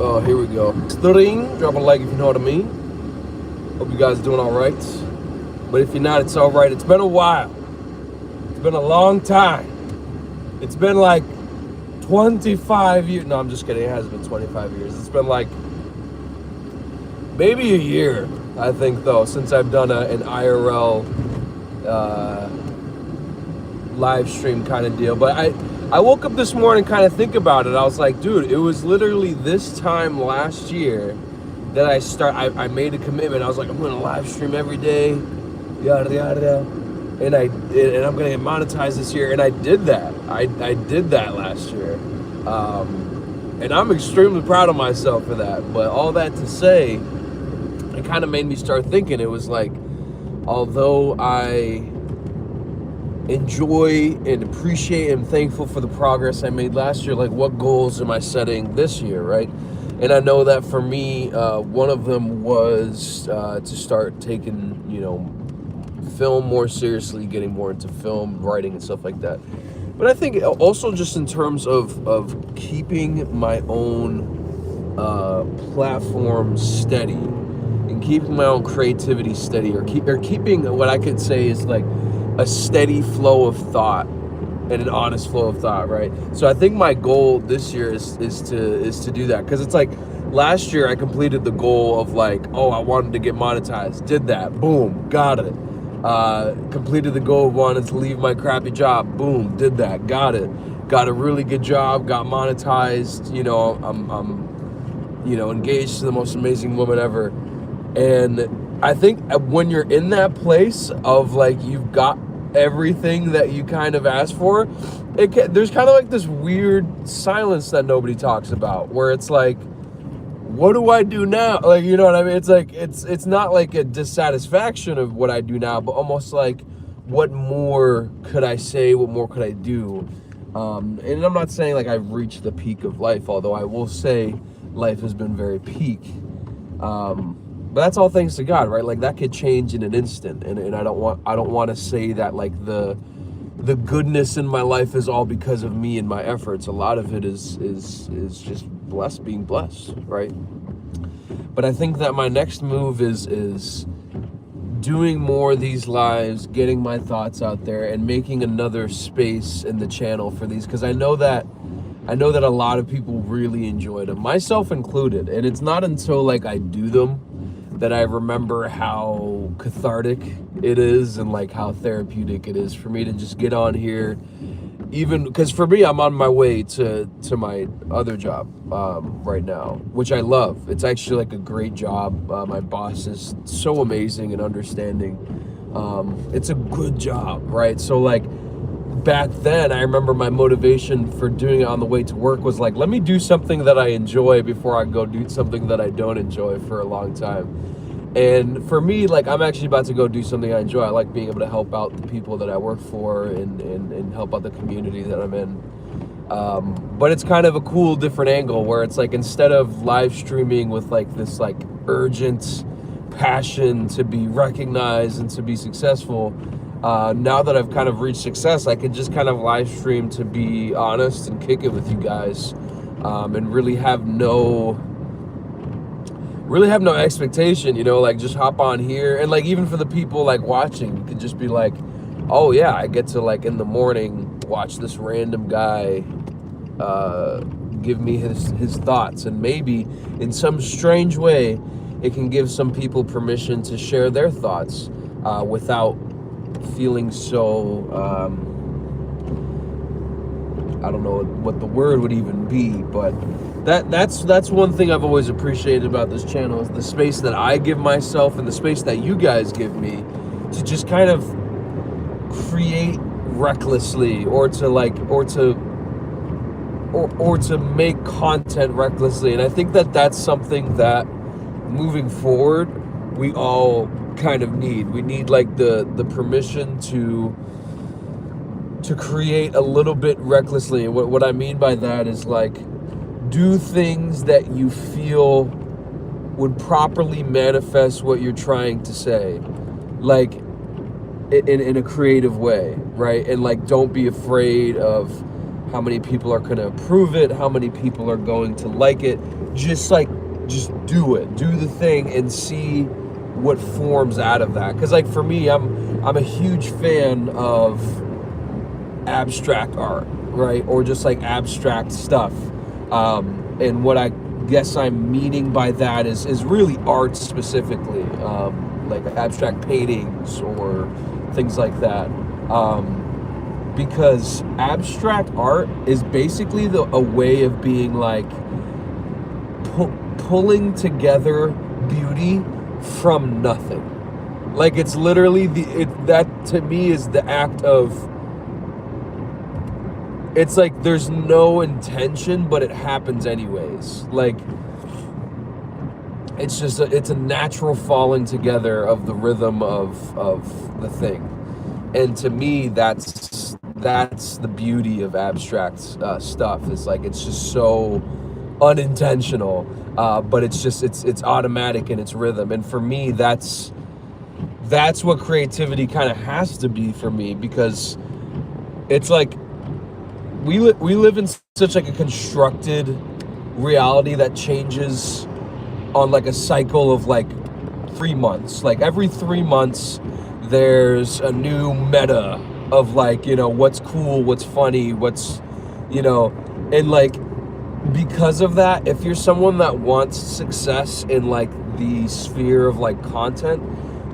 Oh, here we go. Studying. Drop a like if you know what I mean. Hope you guys are doing all right. But if you're not, it's all right. It's been a while. It's been a long time. It's been like 25 years. No, I'm just kidding. It hasn't been 25 years. It's been like maybe a year, I think, though, since I've done an IRL live stream kind of deal. But I woke up this morning kind of think about it. I was like, dude, it was literally this time last year that I made a commitment. I was like, I'm going to live stream every day, yada yada, and I'm going to get monetized this year, and I did that. I did that last year, and I'm extremely proud of myself for that. But all that to say, it kind of made me start thinking. It was like, although I enjoy and appreciate and thankful for the progress I made last year, like what goals am I setting this year, right? And I know that for me, one of them was to start taking, film more seriously, getting more into film writing and stuff like that. But I think also just in terms of keeping my own platform steady and keeping my own creativity steady, or keeping what I could say is like a steady flow of thought and an honest flow of thought, right? So I think my goal this year is to do that, because it's like last year I completed the goal of like, I wanted to get monetized, did that, boom, got it. Completed the goal of wanting to leave my crappy job, boom, did that, got it. Got a really good job, got monetized, I'm engaged to the most amazing woman ever. And I think when you're in that place of like you've got everything that you kind of asked for, there's kind of like this weird silence that nobody talks about, where it's like, what do I do now? Like, you know what I mean? It's like it's not like a dissatisfaction of what I do now, but almost like, what more could I say? What more could I do? And I'm not saying like I've reached the peak of life, although I will say life has been very peak. But that's all thanks to God, right? Like that could change in an instant, and I don't want to say that like the goodness in my life is all because of me and my efforts. A lot of it is just being blessed, right? But I think that my next move is doing more of these lives, getting my thoughts out there, and making another space in the channel for these, because I know that a lot of people really enjoy them, myself included. And it's not until like I do them that I remember how cathartic it is and like how therapeutic it is for me to just get on here. Even because for me, I'm on my way to my other job right now, which I love. It's actually like a great job. My boss is so amazing and understanding. It's a good job, right? So like back then, I remember my motivation for doing it on the way to work was like, let me do something that I enjoy before I go do something that I don't enjoy for a long time. And for me, like, I'm actually about to go do something I enjoy. I like being able to help out the people that I work for and help out the community that I'm in. But it's kind of a cool different angle, where it's like, instead of live streaming with like this like urgent passion to be recognized and to be successful, now that I've kind of reached success, I can just kind of live stream to be honest and kick it with you guys, and really have no expectation, like just hop on here. And like, even for the people like watching, you could just be like, oh yeah, I get to like in the morning watch this random guy give me his thoughts, and maybe in some strange way it can give some people permission to share their thoughts without feeling so I don't know what the word would even be, but that's one thing I've always appreciated about this channel, is the space that I give myself and the space that you guys give me to just kind of create recklessly, or to make content recklessly. And I think that that's something that moving forward we all kind of need. We need like the permission to create a little bit recklessly. And what I mean by that is like, do things that you feel would properly manifest what you're trying to say, like in a creative way, right? And like, don't be afraid of how many people are going to approve it, how many people are going to like it. just do it, do the thing, and see what forms out of that. Because like for me, I'm a huge fan of abstract art, right? Or just like abstract stuff. And what I guess I'm meaning by that is really art specifically, like abstract paintings or things like that. Because abstract art is basically a way of being like pulling together beauty from nothing. Like it's literally that to me is the act of, it's like there's no intention, but it happens anyways. Like it's a natural falling together of the rhythm of the thing. And to me, that's the beauty of abstract stuff. Is like it's just so unintentional, but it's automatic in its rhythm. And for me, that's what creativity kind of has to be for me, because it's like we live in such like a constructed reality that changes on like a cycle of like 3 months. Like every 3 months there's a new meta of like, you know, what's cool, what's funny, what's, you know, and like because of that, if you're someone that wants success in like the sphere of like content,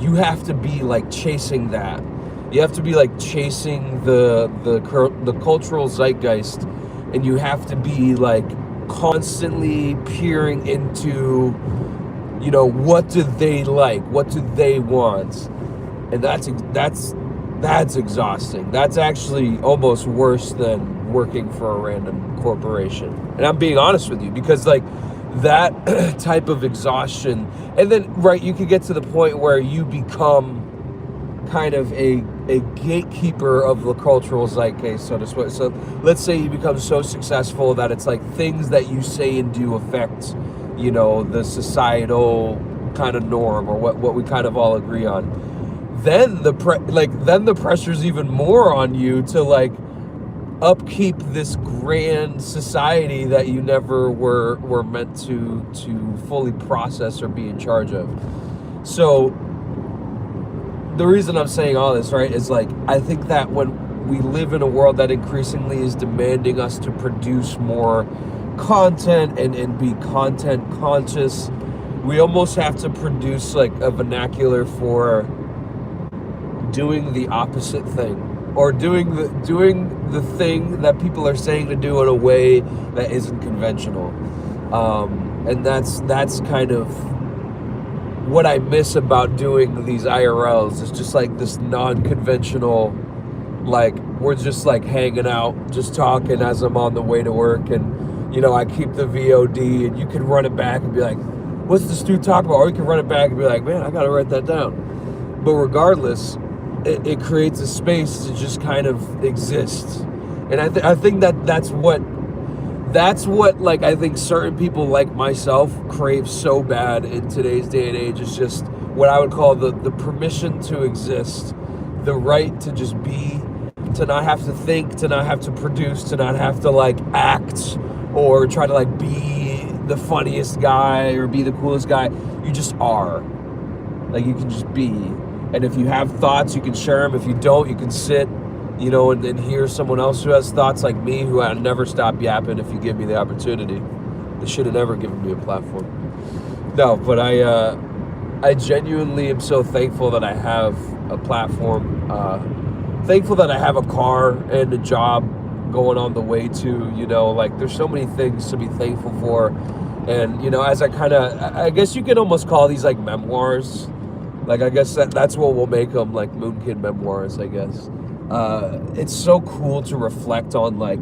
you have to be like chasing that. You have to be like chasing the cultural zeitgeist, and you have to be like constantly peering into, you know, what do they like, what do they want, and that's exhausting. That's actually almost worse than working for a random corporation. And I'm being honest with you, because like that type of exhaustion, and then right, you could get to the point where you become kind of a gatekeeper of the cultural zeitgeist, so to speak. So let's say you become so successful that it's like things that you say and do affect, you know, the societal kind of norm, or what we kind of all agree on. Then the pressure's even more on you to like upkeep this grand society that you never were meant to fully process or be in charge of. So the reason I'm saying all this, right, is like I think that when we live in a world that increasingly is demanding us to produce more content and be content conscious, we almost have to produce like a vernacular for doing the opposite thing, or doing the thing that people are saying to do in a way that isn't conventional. And that's kind of what I miss about doing these IRLs. Is just like this non-conventional, like we're just like hanging out, just talking as I'm on the way to work, and you know, I keep the VOD, and you can run it back and be like, what's this dude talking about? Or you can run it back and be like, man, I gotta write that down. But regardless, it creates a space to just kind of exist. And I think that's what like I think certain people like myself crave so bad in today's day and age, is just what I would call the permission to exist, the right to just be, to not have to think, to not have to produce, to not have to like act or try to like be the funniest guy or be the coolest guy. You just are. Like you can just be. And if you have thoughts, you can share them. If you don't, you can sit, you know, and then hear someone else who has thoughts like me, who I'd never stop yapping if you give me the opportunity. They should have never given me a platform. No, but I genuinely am so thankful that I have a platform. Thankful that I have a car and a job going on the way to, you know, like there's so many things to be thankful for. And, you know, as I guess you could almost call these like memoirs. Like, I guess that's what we'll make them, like MOONKID memoirs, I guess. It's so cool to reflect on, like,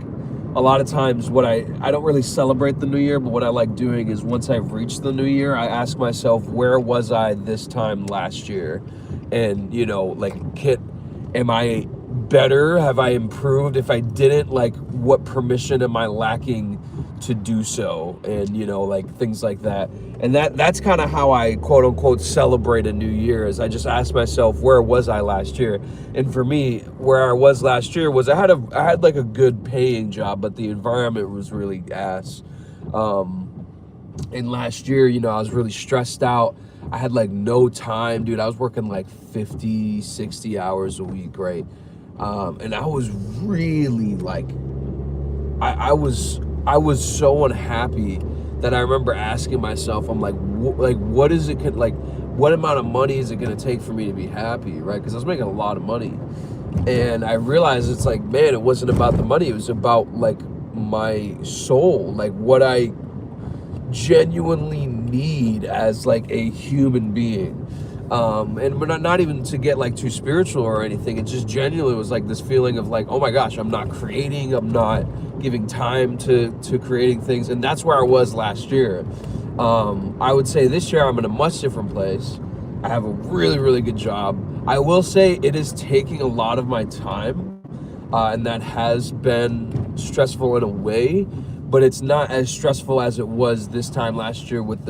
a lot of times what I don't really celebrate the new year, but what I like doing is once I've reached the new year, I ask myself, where was I this time last year? And, you know, like, am I better? Have I improved? If I didn't, like, what permission am I lacking to do so? And, you know, like, things like that. And that's kind of how I quote unquote celebrate a new year, is I just ask myself, where was I last year? And for me, where I was last year was I had like a good paying job, but the environment was really ass. And last year, you know, I was really stressed out. I had like no time, dude. I was working like 50, 60 hours a week, right? And I was really like, I was so unhappy that I remember asking myself, I'm like, what is it, like, what amount of money is it going to take for me to be happy, right? Because I was making a lot of money. And I realized it's like, man, it wasn't about the money. It was about like my soul, like what I genuinely need as like a human being. And we're not even to get like too spiritual or anything. It just genuinely was like this feeling of like, oh my gosh, I'm not creating, I'm not giving time to creating things. And that's where I was last year. I would say this year I'm in a much different place. I have a really, really good job. I will say it is taking a lot of my time, and that has been stressful in a way, but it's not as stressful as it was this time last year with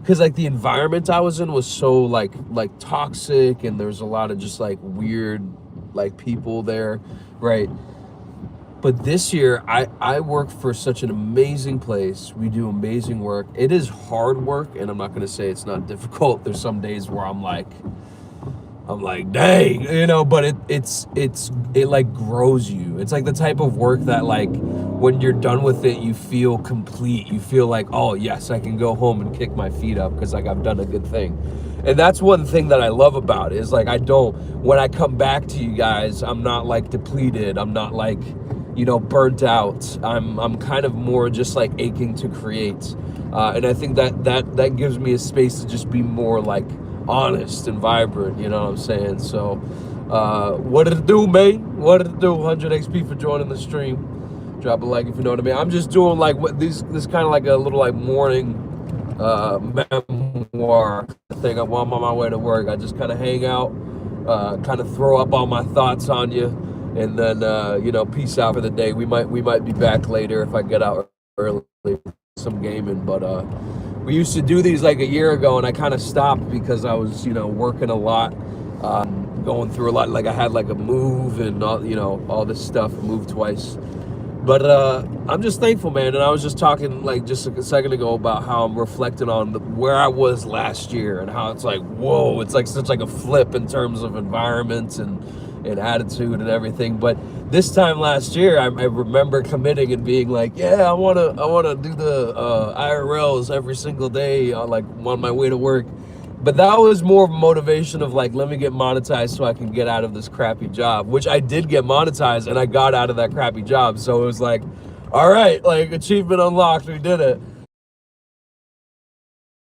because like the environment I was in was so like toxic, and there's a lot of just like weird like people there, right? But this year, I work for such an amazing place. We do amazing work. It is hard work, and I'm not going to say it's not difficult. There's some days where I'm like, dang, you know, but it like grows you. It's like the type of work that like when you're done with it, you feel complete. You feel like, oh yes, I can go home and kick my feet up because like I've done a good thing. And that's one thing that I love about it is like when I come back to you guys, I'm not like depleted. I'm not like, you know, burnt out. I'm kind of more just like aching to create. And I think that gives me a space to just be more like honest and vibrant, you know what I'm saying? So what did it do, man? What did it do? 100 XP for joining the stream. Drop a like if you know what I mean. I'm just doing like this kind of like a little like morning memoir thing. While I'm on my way to work, I just kind of hang out, kind of throw up all my thoughts on you, and then you know, peace out for the day. We might be back later if I get out early, some gaming, but we used to do these like a year ago, and I kind of stopped because I was, you know, working a lot, going through a lot. Like I had like a move and all, you know, all this stuff. Moved twice, but I'm just thankful, man. And I was just talking like just a second ago about how I'm reflecting on where I was last year and how it's like, whoa, it's like such like a flip in terms of environment and attitude and everything. But this time last year, I remember committing and being like, yeah, I wanna do the IRLs every single day, like on my way to work. But that was more of a motivation of like, let me get monetized so I can get out of this crappy job, which I did get monetized, and I got out of that crappy job. So it was like, all right, like achievement unlocked, we did it.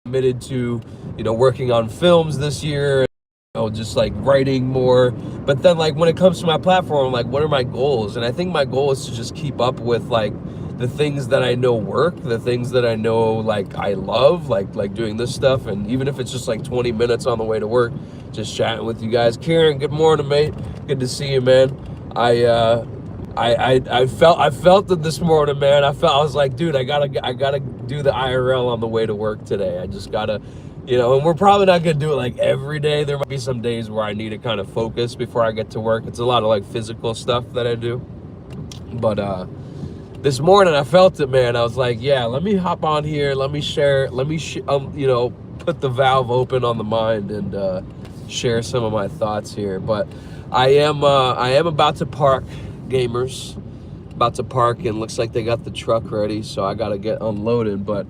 Committed to, you know, working on films this year, just like writing more. But then like when it comes to my platform, like what are my goals? And I think my goal is to just keep up with like the things that I know work, the things that I know like I love, like doing this stuff. And even if it's just like 20 minutes on the way to work, just chatting with you guys. Kieran, good morning, mate. Good to see you, man. I felt it this morning, man. I was like, dude, I gotta do the IRL on the way to work today. I just gotta, you know, and we're probably not gonna do it like every day. There might be some days where I need to kind of focus before I get to work. It's a lot of like physical stuff that I do. But this morning I felt it, man. I was like, yeah, let me hop on here. Let me share. You know, put the valve open on the mind and share some of my thoughts here. But I am about to park, gamers. About to park, and looks like they got the truck ready, so I gotta get unloaded. But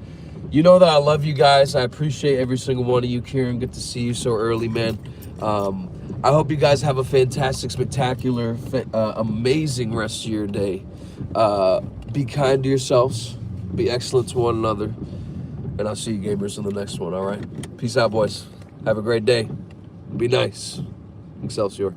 you know that I love you guys. I appreciate every single one of you. Kieran, good to see you so early, man. I hope you guys have a fantastic, spectacular, amazing rest of your day. Be kind to yourselves. Be excellent to one another. And I'll see you gamers in the next one, all right? Peace out, boys. Have a great day. Be nice. Excelsior.